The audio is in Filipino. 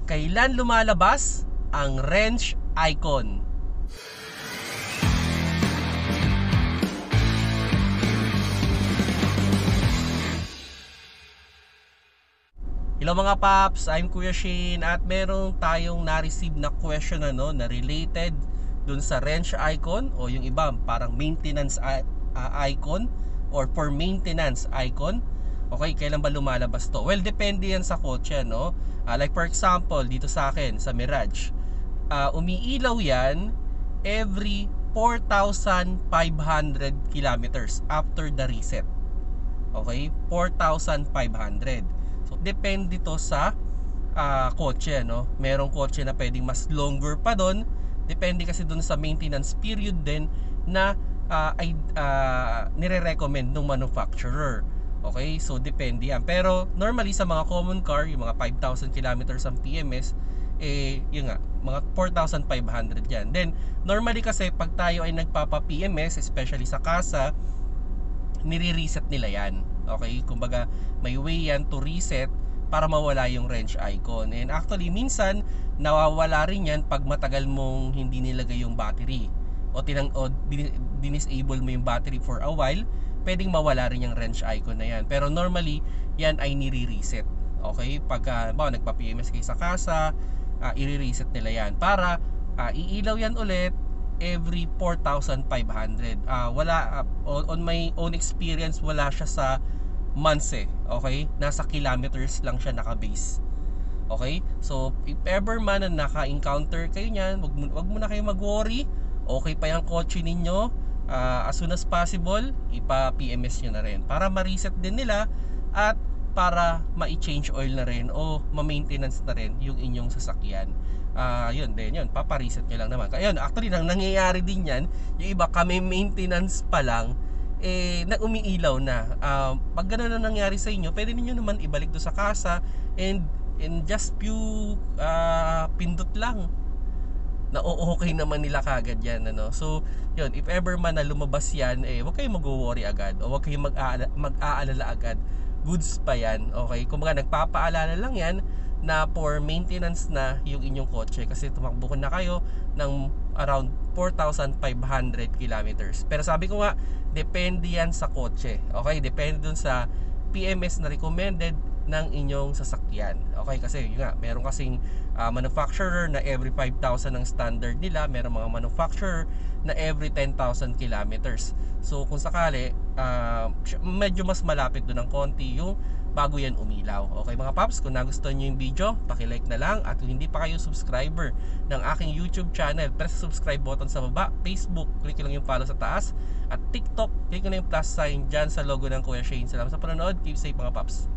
Kailan lumalabas ang wrench icon? Hello mga paps, I'm Kuya Shane at meron tayong na-receive na question na related dun sa wrench icon o yung iba parang maintenance icon or for maintenance icon. Okay, kailan ba lumalabas to? Well, depende yan sa kotse, no? Like for example, dito sa akin, sa Mirage, umiilaw yan every 4,500 kilometers after the reset. Okay, 4,500. So, depende to sa kotse, no? Merong kotse na pwedeng mas longer pa doon. Depende kasi doon sa maintenance period din na nire-recommend ng manufacturer. Okay, so depende yan. Pero normally sa mga common car, yung mga 5,000 kilometers ang PMS, yun nga, mga 4,500 yan. Then, normally kasi pag tayo ay nagpapa-PMS, especially sa kasa, nire-reset nila yan. Okay, kumbaga may way yan to reset para mawala yung wrench icon. And actually minsan nawawala rin yan pag matagal mong hindi nilagay yung battery o dinisable mo yung battery for a while, pwedeng mawala rin yung wrench icon na yan. Pero normally yan ay nire-reset. Okay, pag nagpa-PMS kayo sa kasa, i-reset nila yan para iilaw yan ulit every 4,500. On my own experience, wala siya sa months okay? Nasa kilometers lang siya naka-base. Okay? So, if ever man na naka-encounter kayo niyan, wag mo na kayo mag-worry. Okay pa yung kotse ninyo. As soon as possible, ipa-PMS nyo na rin para ma-reset din nila at para ma-change oil na rin o ma-maintenance na rin yung inyong sasakyan. Yun din, papareset nyo lang naman. Kaya yun, actually nang nangyayari din yan, yung iba kami maintenance pa lang na umiilaw na. Pag gano'n na nangyari sa inyo, pwede niyo naman ibalik do sa kasa and in just few pindot lang na okay naman nila kagad yan, ano. So yun, if ever man na lumabas yan, huwag kayong mag-worry agad o huwag kayong mag-aalala agad. Goods pa yan, okay? Kumbaga nagpapaalala lang yan na for maintenance na yung inyong kotse kasi tumakbo na kayo ng around 4,500 kilometers. Pero sabi ko nga, depende yan sa kotse. Okay, depende dun sa PMS na recommended ng inyong sasakyan. Okay, kasi yun nga, meron kasing manufacturer na every 5,000 ang standard nila, meron mga manufacturer na every 10,000 kilometers. So kung sakali, medyo mas malapit doon ng konti yung bago yan umilaw. Okay mga paps, kung nagustuhan nyo yung video, paki-like na lang. At kung hindi pa kayo subscriber ng aking YouTube channel, press subscribe button sa baba. Facebook, click lang yung follow sa taas. At TikTok, click na yung plus sign dyan sa logo ng Kuya Shane. Salamat sa panonood, keep safe mga paps.